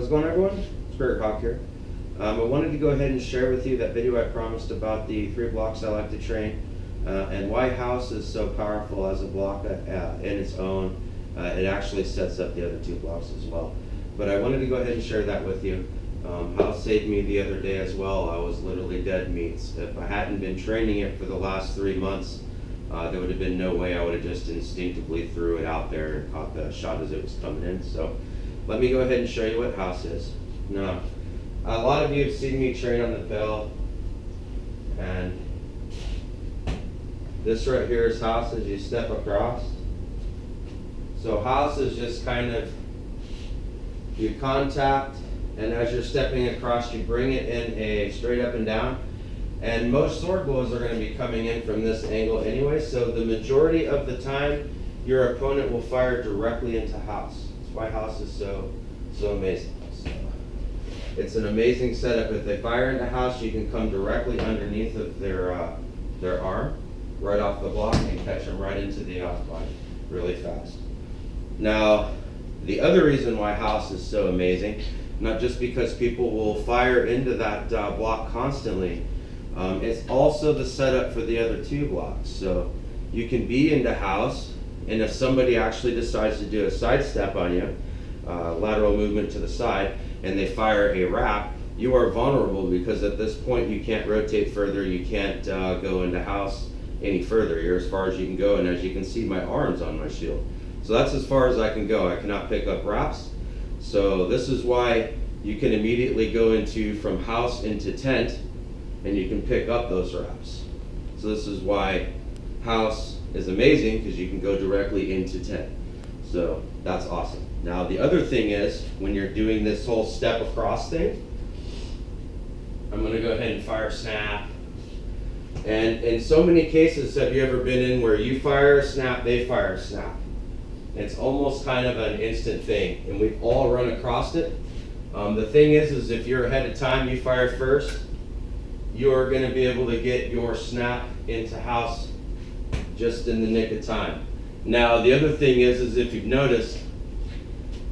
How's it going, everyone? Spirit Hawk here. I wanted to go ahead and share with you that video I promised about the 3 blocks I like to train and why house is so powerful as a block in its own. It actually sets up the other 2 blocks as well. But I wanted to go ahead and share that with you. House saved me the other day as well. I was literally dead meat. If I hadn't been training it for the last 3 months, there would have been no way I would have just instinctively threw it out there and caught the shot as it was coming in. So let me go ahead and show you what house is. Now, a lot of you have seen me train on the Pell, and this right here is house as you step across. So house is just kind of, you contact, and as you're stepping across, you bring it in a straight up and down. And most sword blows are going to be coming in from this angle anyway, so the majority of the time, your opponent will fire directly into house. That's why house is so amazing. So, it's an amazing setup. If they fire into house, you can come directly underneath of their arm, right off the block, and catch them right into the off body really fast. Now, the other reason why house is so amazing, not just because people will fire into that block constantly, it's also the setup for the other 2 blocks. So you can be into house, and if somebody actually decides to do a side step on you, lateral movement to the side, and they fire a wrap, you are vulnerable because at this point you can't rotate further, you can't go into house any further. You're as far as you can go, and as you can see, my arm's on my shield. So that's as far as I can go. I cannot pick up wraps. So this is why you can immediately go into from house into tent, and you can pick up those wraps. So this is why house is amazing, because you can go directly into tent. So that's awesome. Now the other thing is, when you're doing this whole step across thing, I'm going to go ahead and fire snap. And in so many cases, have you ever been in where you fire a snap, they fire a snap? It's almost kind of an instant thing, and we've all run across it. The thing is if you're ahead of time, you fire first, you're going to be able to get your snap into house just in the nick of time. Now the other thing is if you've noticed,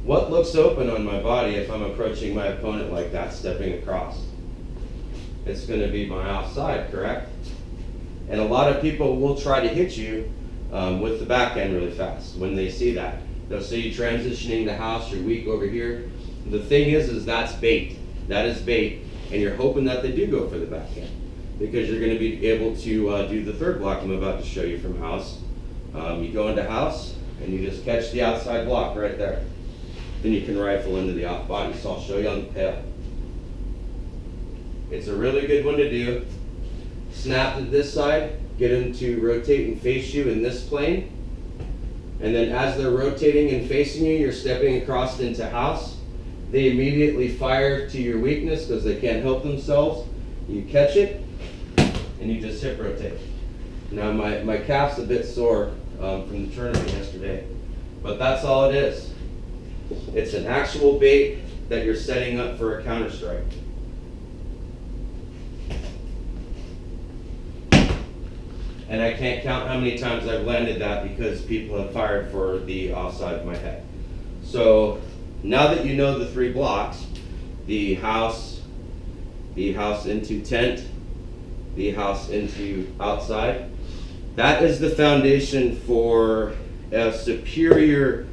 what looks open on my body if I'm approaching my opponent like that, stepping across? It's going to be my offside, correct? And a lot of people will try to hit you with the backhand really fast when they see that. They'll see you transitioning to house, you're weak over here. The thing is that's bait. That is bait, and you're hoping that they do go for the backhand, because you're going to be able to do the 3rd block I'm about to show you from house. You go into house, and you just catch the outside block right there. Then you can rifle into the off body. So I'll show you on the Pell. It's a really good one to do. Snap to this side, get them to rotate and face you in this plane. And then as they're rotating and facing you, you're stepping across into house. They immediately fire to your weakness because they can't help themselves. You catch it, and you just hip rotate. Now my calf's a bit sore from the tournament yesterday, but that's all it is. It's an actual bait that you're setting up for a counter strike. And I can't count how many times I've landed that because people have fired for the offside of my head. So now that you know the 3 blocks, the house into tent, the house into outside, that is the foundation for a superior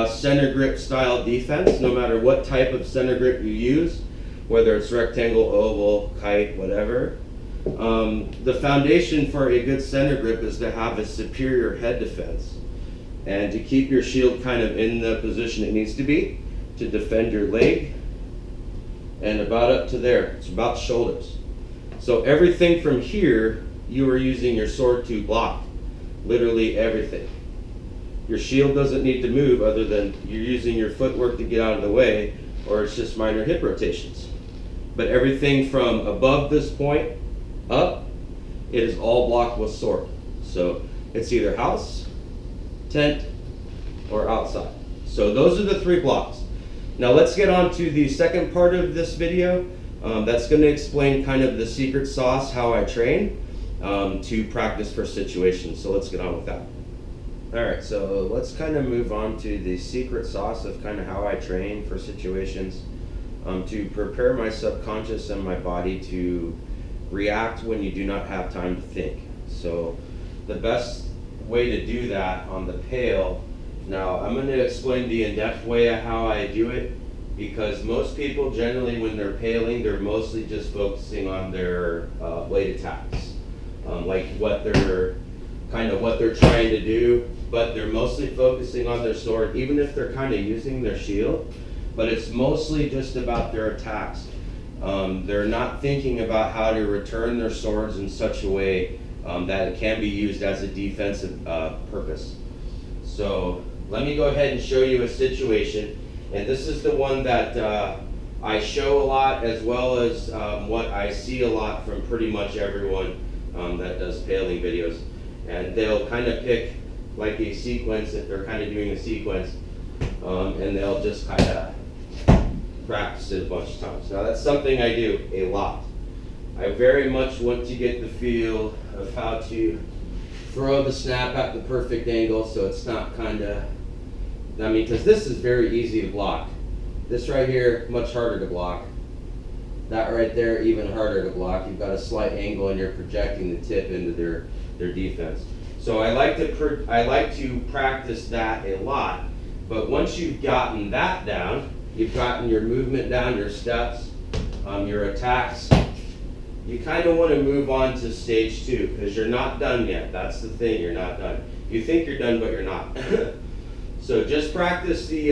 center grip style defense, no matter what type of center grip you use, whether it's rectangle, oval, kite, whatever. The foundation for a good center grip is to have a superior head defense and to keep your shield kind of in the position it needs to be to defend your leg, and about up to there. It's about shoulders. So everything from here, you are using your sword to block. Literally everything. Your shield doesn't need to move other than you're using your footwork to get out of the way, or it's just minor hip rotations. But everything from above this point up, it is all blocked with sword. So it's either house, tent, or outside. So those are the 3 blocks. Now let's get on to the second part of this video. That's going to explain kind of the secret sauce, how I train to practice for situations. So let's get on with that. Alright, so let's kind of move on to the secret sauce of kind of how I train for situations. to prepare my subconscious and my body to react when you do not have time to think. So the best way to do that on the Pell, now I'm going to explain the in-depth way of how I do it, because most people generally when they're paling, they're mostly just focusing on their blade attacks, like what they're trying to do, but they're mostly focusing on their sword, even if they're kind of using their shield, but it's mostly just about their attacks. They're not thinking about how to return their swords in such a way that it can be used as a defensive purpose. So let me go ahead and show you a situation, and this is the one that I show a lot, as well as what I see a lot from pretty much everyone that does paling videos. And they'll kind of pick like a sequence, if they're kind of doing a sequence, and they'll just kind of practice it a bunch of times. Now that's something I do a lot. I very much want to get the feel of how to throw the snap at the perfect angle, so it's not kind of, I mean, because this is very easy to block. This right here, much harder to block. That right there, even harder to block. You've got a slight angle and you're projecting the tip into their defense. So I like to practice that a lot, but once you've gotten that down, you've gotten your movement down, your steps, your attacks, you kind of want to move on to stage 2, because you're not done yet. That's the thing, you're not done. You think you're done, but you're not. So just practice the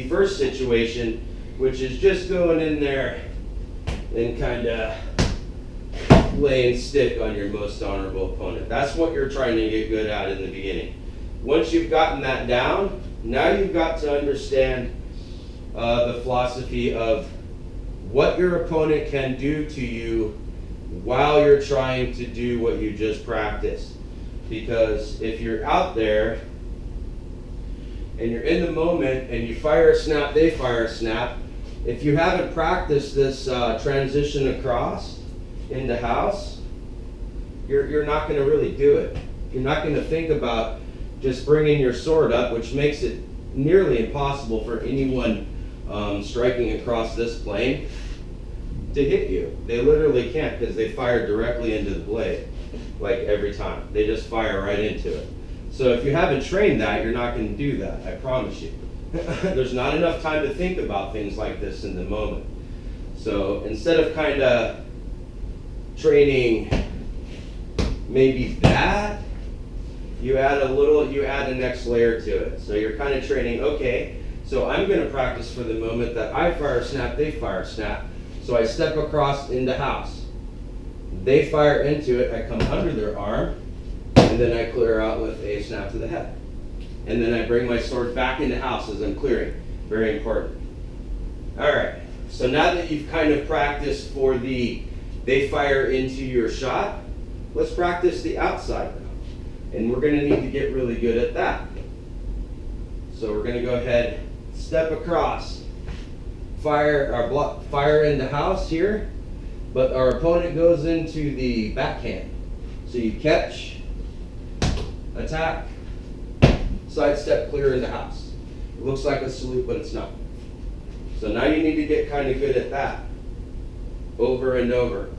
first situation, which is just going in there and kind of laying stick on your most honorable opponent. That's what you're trying to get good at in the beginning. Once you've gotten that down, now you've got to understand the philosophy of what your opponent can do to you while you're trying to do what you just practiced. Because if you're out there and you're in the moment and you fire a snap, they fire a snap, if you haven't practiced this transition across into house, you're not going to really do it. You're not going to think about just bringing your sword up, which makes it nearly impossible for anyone striking across this plane to hit you. They literally can't, because they fire directly into the blade, like every time. They just fire right into it. So if you haven't trained that, you're not going to do that, I promise you. There's not enough time to think about things like this in the moment. So instead of kind of training maybe that, you add a next layer to it. So you're kind of training, okay, so I'm going to practice for the moment that I fire a snap, they fire a snap. So I step across into house. They fire into it, I come under their arm, and then I clear out with a snap to the head. And then I bring my sword back into house as I'm clearing. Very important. All right, so now that you've kind of practiced for the they fire into your shot, let's practice the outside now. And we're gonna need to get really good at that. So we're gonna go ahead, step across, fire into house here, but our opponent goes into the backhand. So you catch, attack, sidestep, clear into house. It looks like a salute, but it's not. So now you need to get kind of good at that, over and over.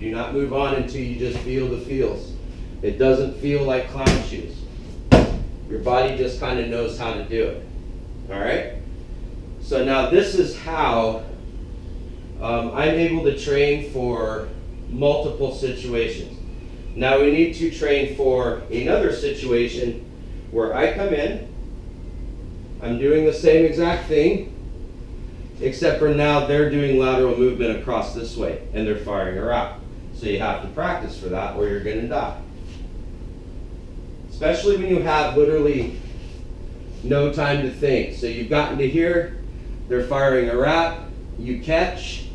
Do not move on until you just feel the feels. It doesn't feel like clown shoes. Your body just kind of knows how to do it. All right? So now this is how I'm able to train for multiple situations. Now we need to train for another situation where I come in, I'm doing the same exact thing, except for now they're doing lateral movement across this way and they're firing her out. So you have to practice for that or you're going to die. Especially when you have literally no time to think. So you've gotten to here, they're firing a wrap, you catch,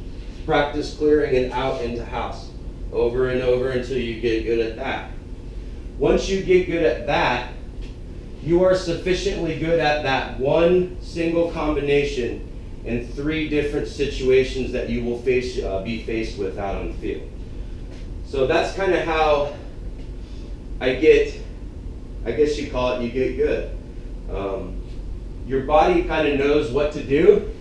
practice clearing and out into house. Over and over until you get good at that. Once you get good at that, you are sufficiently good at that one single combination in 3 different situations that you will be faced with out on the field. So that's kind of how I guess you call it, you get good. Your body kind of knows what to do,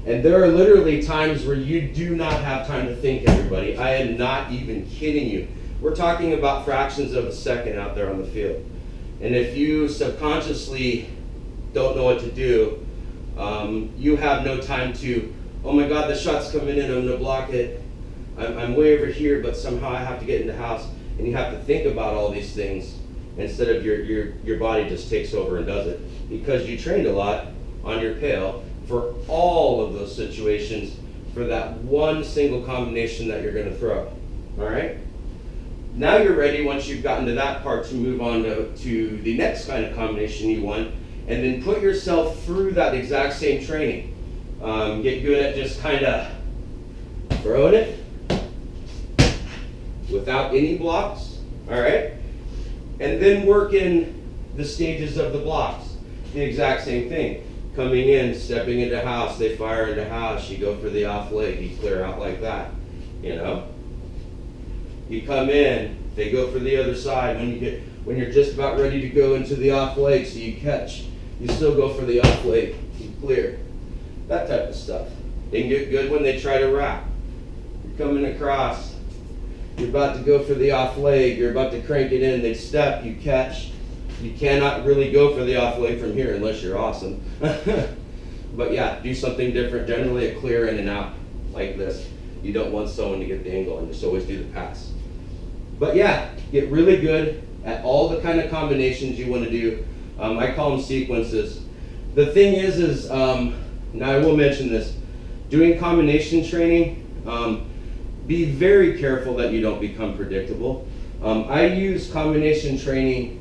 And there are literally times where you do not have time to think, everybody. I am not even kidding you. We're talking about fractions of a second out there on the field. And if you subconsciously don't know what to do, you have no time to, oh my God, the shot's coming in, I'm gonna block it. I'm way over here, but somehow I have to get in the house. And you have to think about all these things instead of your body just takes over and does it. Because you trained a lot on your Pell for all of those situations for that one single combination that you're gonna throw, all right? Now you're ready, once you've gotten to that part, to move on to the next kind of combination you want, and then put yourself through that exact same training. Get good at just kind of throwing it without any blocks, all right? And then work in the stages of the blocks. The exact same thing. Coming in, stepping into house, they fire into house, you go for the off leg, you clear out like that, you know? You come in, they go for the other side. When you're just about ready to go into the off leg, so you catch, you still go for the off leg, you clear. That type of stuff. They can get good when they try to wrap. You're coming across, you're about to go for the off leg, you're about to crank it in, they step, you catch. You cannot really go for the off leg from here unless you're awesome. But yeah, do something different, generally a clear in and out like this. You don't want someone to get the angle, and just always do the pass. But yeah, get really good at all the kind of combinations you want to do. I call them sequences. The thing is now I will mention this, doing combination training, be very careful that you don't become predictable. I use combination training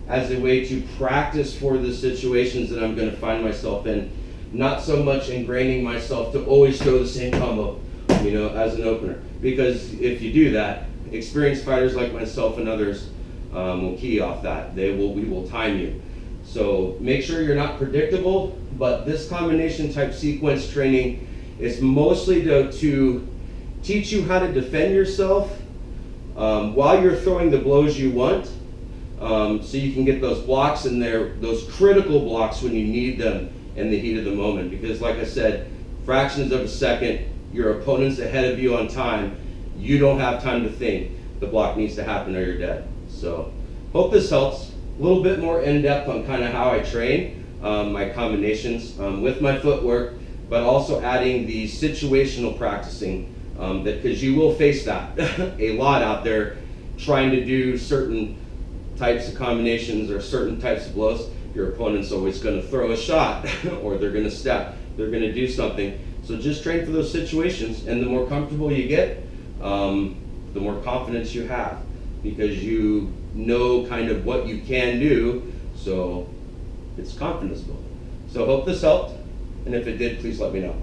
as a way to practice for the situations that I'm going to find myself in, not so much ingraining myself to always throw the same combo, you know, as an opener. Because if you do that, experienced fighters like myself and others will key off that. We will time you. So make sure you're not predictable, but this combination type sequence training is mostly to teach you how to defend yourself while you're throwing the blows you want, so you can get those blocks in there, those critical blocks when you need them in the heat of the moment. Because like I said, fractions of a second, your opponent's ahead of you on time, you don't have time to think. The block needs to happen or you're dead. So hope this helps. A little bit more in-depth on kind of how I train my combinations with my footwork, but also adding the situational practicing, because you will face that a lot out there, trying to do certain types of combinations or certain types of blows. Your opponent's always going to throw a shot or they're going to step, they're going to do something. So just train for those situations, and the more comfortable you get, the more confidence you have, because you know kind of what you can do, so it's confidence building. So hope this helped, and if it did, please let me know.